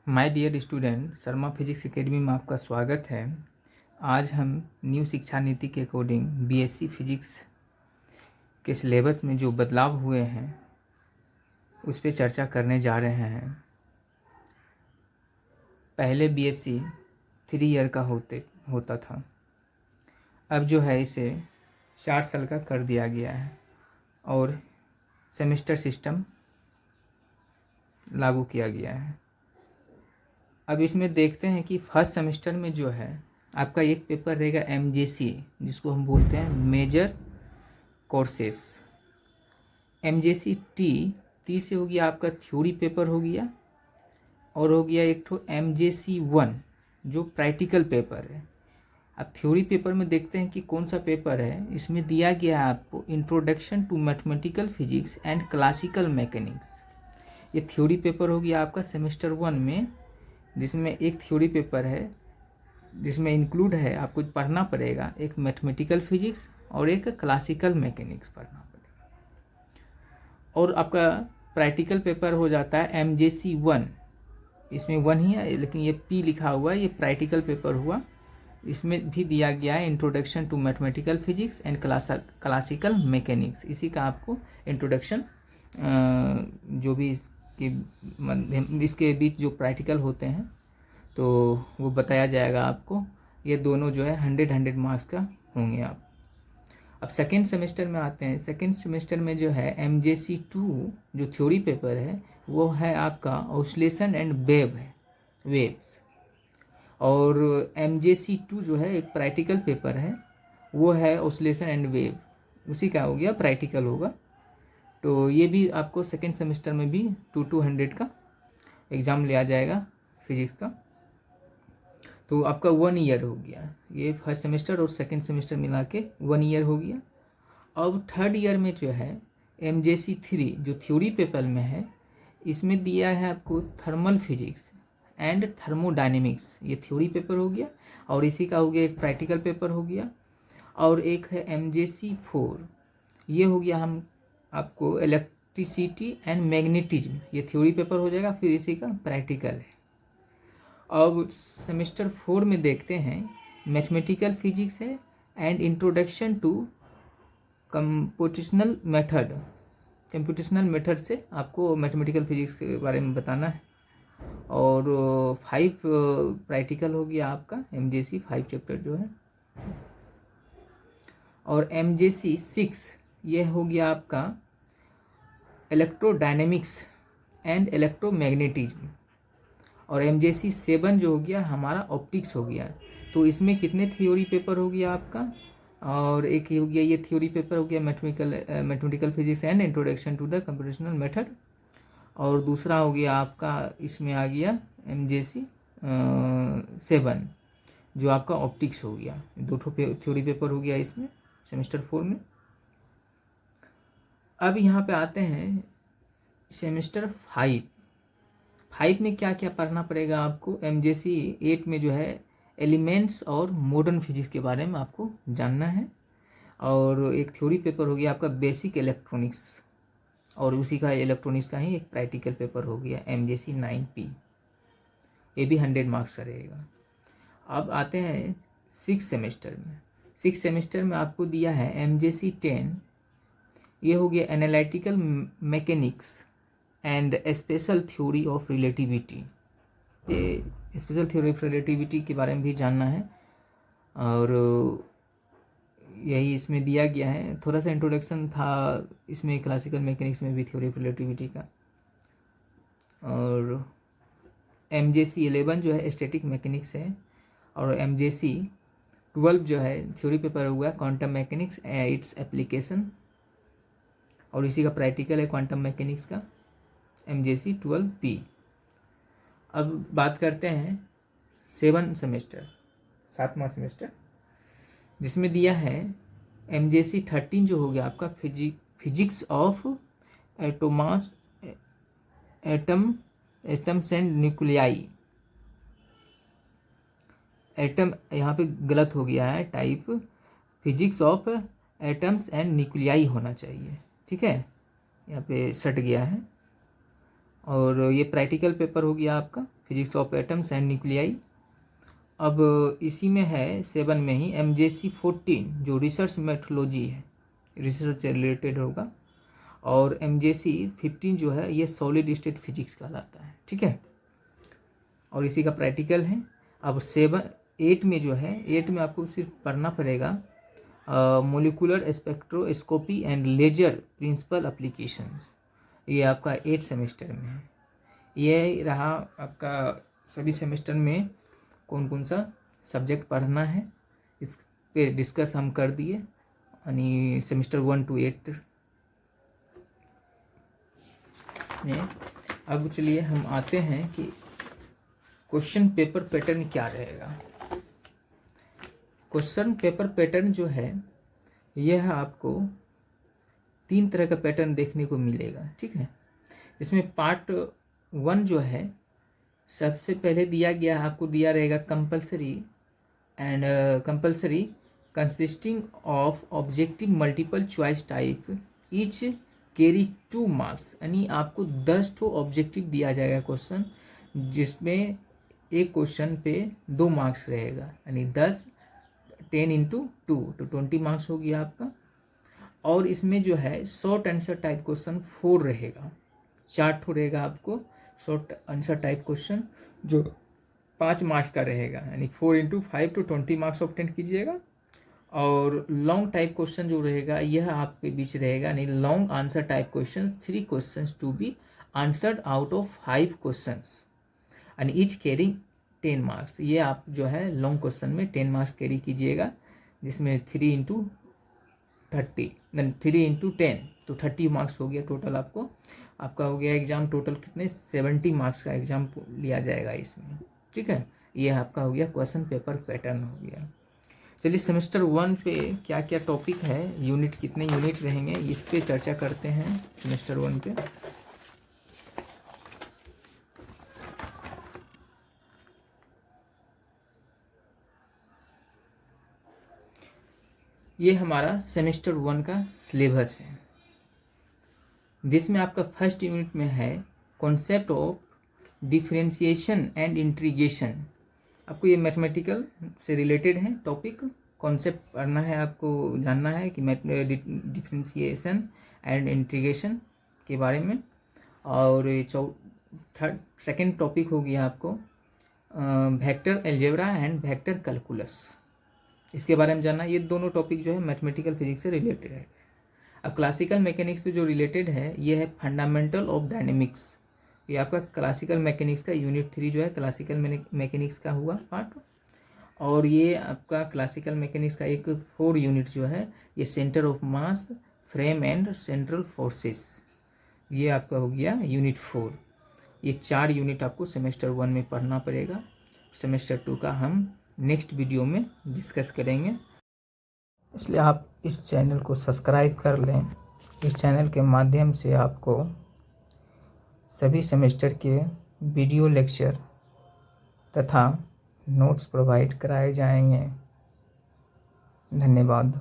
My dear student, Sharma physics academy में आपका स्वागत है। आज हम न्यू शिक्षा नीति के अकॉर्डिंग बीएससी फिजिक्स के सिलेबस में जो बदलाव हुए हैं उस पर चर्चा करने जा रहे हैं। पहले बीएससी 3 ईयर का होता था, अब जो है इसे 4 साल का कर दिया गया है और सेमेस्टर सिस्टम लागू किया गया है। अब इसमें देखते हैं कि फर्स्ट सेमेस्टर में जो है आपका एक पेपर रहेगा एमजेसी, जिसको हम बोलते हैं मेजर कोर्सेस। एमजेसी टी से हो गया आपका थ्योरी पेपर हो गया, और हो गया एक ठो एमजेसी 1 जो प्रैक्टिकल पेपर है। अब थ्योरी पेपर में देखते हैं कि कौन सा पेपर है। इसमें दिया गया है आपको introduction to mathematical physics and classical mechanics. ये थ्योरी पेपर हो गया आपका सेमेस्टर 1 में, जिसमें एक थ्योरी पेपर है जिसमें इंक्लूड है आपको पढ़ना पड़ेगा एक मैथमेटिकल फिजिक्स और एक क्लासिकल मैकेनिक्स पढ़ना पड़ेगा। और आपका प्रैक्टिकल पेपर हो जाता है एमजेसी 1, इसमें 1 ही है लेकिन ये पी लिखा हुआ है, ये प्रैक्टिकल पेपर हुआ। इसमें भी दिया गया है introduction to mathematical physics and classical mechanics. इसी का आपको इंट्रोडक्शन जो भी इसके बीच जो प्रैक्टिकल होते हैं तो वो बताया जाएगा आपको। ये दोनों जो है 100 मार्क्स का होंगे आप। अब सेकेंड सेमेस्टर में आते हैं। सेकेंड सेमेस्टर में जो है एमजेसी 2 जो थ्योरी पेपर है वो है आपका ऑसिलेशन एंड वेव्स। और एमजेसी 2 जो है एक प्रैक्टिकल पेपर है, वो है ऑसिलेशन एंड वेव, उसी का हो गया प्रैक्टिकल होगा। तो ये भी आपको सेकेंड सेमेस्टर में भी 200 का एग्ज़ाम लिया जाएगा फिजिक्स का। तो आपका 1 ईयर हो गया, ये फर्स्ट सेमेस्टर और सेकेंड सेमेस्टर मिला के 1 ईयर हो गया। अब थर्ड ईयर में जो है एमजेसी 3 जो थ्योरी पेपर में है, इसमें दिया है आपको थर्मल फिजिक्स एंड थर्मोडायनेमिक्स। ये थ्योरी पेपर हो गया और इसी का हो गया एक प्रैक्टिकल पेपर हो गया। और एक है एमजेसी 4, ये हो गया हम आपको इलेक्ट्रिसिटी एंड मैग्नेटिज्म, ये थ्योरी पेपर हो जाएगा, फिर इसी का प्रैक्टिकल है। अब सेमेस्टर 4 में देखते हैं मैथमेटिकल फिजिक्स है and introduction to computational method से आपको मैथमेटिकल फिजिक्स के बारे में बताना है। और 5 प्रैक्टिकल हो गया आपका एमजेसी 5 चैप्टर जो है। और एमजेसी 6 ये हो गया आपका इलेक्ट्रोडायनेमिक्स एंड इलेक्ट्रोमैग्नेटिज्म। और एमजेसी 7 जो हो गया हमारा ऑप्टिक्स हो गया। तो इसमें कितने थ्योरी पेपर हो गया आपका, और एक हो गया ये थ्योरी पेपर हो गया mathematical physics and introduction to the computational method. और दूसरा हो गया आपका इसमें आ गया एमजेसी 7 जो आपका ऑप्टिक्स हो गया। 2 थ्योरी पेपर हो गया इसमें सेमेस्टर 4 में। अब यहाँ पे आते हैं सेमेस्टर 5 में क्या क्या पढ़ना पड़ेगा आपको। एमजेसी 8 में जो है एलिमेंट्स और मॉडर्न फिजिक्स के बारे में आपको जानना है। और एक थ्योरी पेपर हो गया आपका बेसिक इलेक्ट्रॉनिक्स, और उसी का इलेक्ट्रॉनिक्स का ही एक प्रैक्टिकल पेपर हो गया एमजेसी 9P, ये भी 100 मार्क्स का रहेगा। अब आते हैं 6 सेमेस्टर में। 6 सेमेस्टर में आपको दिया है एमजेसी 10, ये हो गया analytical mechanics and special theory of relativity. ये स्पेशल थ्योरी ऑफ रिलेटिविटी के बारे में भी जानना है, और यही इसमें दिया गया है। थोड़ा सा इंट्रोडक्शन था इसमें क्लासिकल मैकेनिक्स में भी थ्योरी ऑफ रिलेटिविटी का। और एमजेसी 11 जो है स्टैटिक मैकेनिक्स है। और एमजेसी 12 जो है थ्योरी पेपर हुआ क्वांटम मैकेनिक्स इट्स एप्लीकेशन, और इसी का प्रैक्टिकल है क्वांटम मैकेनिक्स का एमजेसी 12P। अब बात करते हैं 7वां सेमेस्टर, जिसमें दिया है एमजेसी 13 जो हो गया आपका physics of atoms and nuclei. Atom यहाँ पे गलत हो गया है, type physics of atoms and nuclei होना चाहिए, ठीक है, यहाँ पे सट गया है। और ये प्रैक्टिकल पेपर हो गया आपका physics of atoms and nuclei. अब इसी में है 7 में ही MJC 14 जो रिसर्च मेथोलॉजी है, रिसर्च से रिलेटेड होगा, और MJC 15 जो है ये सॉलिड स्टेट फिजिक्स कहलाता है, ठीक है, और इसी का प्रैक्टिकल है। अब 8 में जो है, 8 में आपको सिर्फ पढ़ना पड़ेगा molecular spectroscopy and laser principle applications. ये आपका 8 सेमेस्टर में है। ये रहा आपका सभी सेमेस्टर में कौन कौन सा सब्जेक्ट पढ़ना है, इस पे डिस्कस हम कर दिए, यानी सेमेस्टर 1 to 8 में। अब चलिए हम आते हैं कि क्वेश्चन पेपर पैटर्न क्या रहेगा। क्वेश्चन पेपर पैटर्न जो है यह आपको 3 तरह का पैटर्न देखने को मिलेगा, ठीक है। इसमें पार्ट 1 जो है सबसे पहले दिया गया, आपको दिया रहेगा compulsory consisting of objective multiple choice type each carry 2 marks, यानी आपको 10 ठो ऑब्जेक्टिव दिया जाएगा क्वेश्चन, जिसमें एक क्वेश्चन पे 2 मार्क्स रहेगा, यानी 10 × 2 तो 20 मार्क्स हो गया आपका। और इसमें जो है शॉर्ट आंसर टाइप क्वेश्चन 4 रहेगा, 4 ठो रहेगा आपको शॉर्ट आंसर टाइप क्वेश्चन जो 5 मार्क्स का रहेगा, यानी 4 × 5 तो 20 मार्क्स ऑब्टेन कीजिएगा। और लॉन्ग टाइप क्वेश्चन जो रहेगा यह आपके बीच रहेगा, यानी long answer type question 3 questions to be answered out of 5 questions and each carrying 10 marks. ये आप जो है लॉन्ग क्वेश्चन में 10 मार्क्स कैरी कीजिएगा, जिसमें 3 × 10 तो 30 मार्क्स हो गया टोटल। आपका हो गया एग्जाम टोटल कितने 70 मार्क्स का एग्जाम लिया जाएगा इसमें, ठीक है। ये आपका हो गया क्वेश्चन पेपर पैटर्न हो गया। चलिए सेमेस्टर 1 पे क्या क्या टॉपिक है, यूनिट कितने यूनिट रहेंगे, इस पे चर्चा करते हैं। सेमेस्टर 1 पे ये हमारा सेमेस्टर 1 का सिलेबस है, जिसमें आपका फर्स्ट यूनिट में है concept of differentiation and integration. आपको ये मैथमेटिकल से रिलेटेड है टॉपिक, कॉन्सेप्ट पढ़ना है, आपको जानना है कि डिफरेंशिएशन एंड इंटीग्रेशन के बारे में। और सेकेंड टॉपिक हो गया आपको vector algebra and vector calculus, इसके बारे में जानना। ये दोनों टॉपिक जो है मैथमेटिकल फिजिक्स से रिलेटेड है। अब क्लासिकल मैकेनिक्स से जो रिलेटेड है ये है फंडामेंटल ऑफ डायनेमिक्स। ये आपका क्लासिकल मैकेनिक्स का यूनिट 3 जो है क्लासिकल मैकेनिक्स का हुआ पार्ट। और ये आपका क्लासिकल मैकेनिक्स का एक 4 यूनिट जो है ये centre of mass, frame and central forces, ये आपका हो गया यूनिट 4। ये 4 यूनिट आपको सेमेस्टर 1 में पढ़ना पड़ेगा। सेमेस्टर 2 का हम नेक्स्ट वीडियो में डिस्कस करेंगे, इसलिए आप इस चैनल को सब्सक्राइब कर लें। इस चैनल के माध्यम से आपको सभी सेमेस्टर के वीडियो लेक्चर तथा नोट्स प्रोवाइड कराए जाएंगे। धन्यवाद।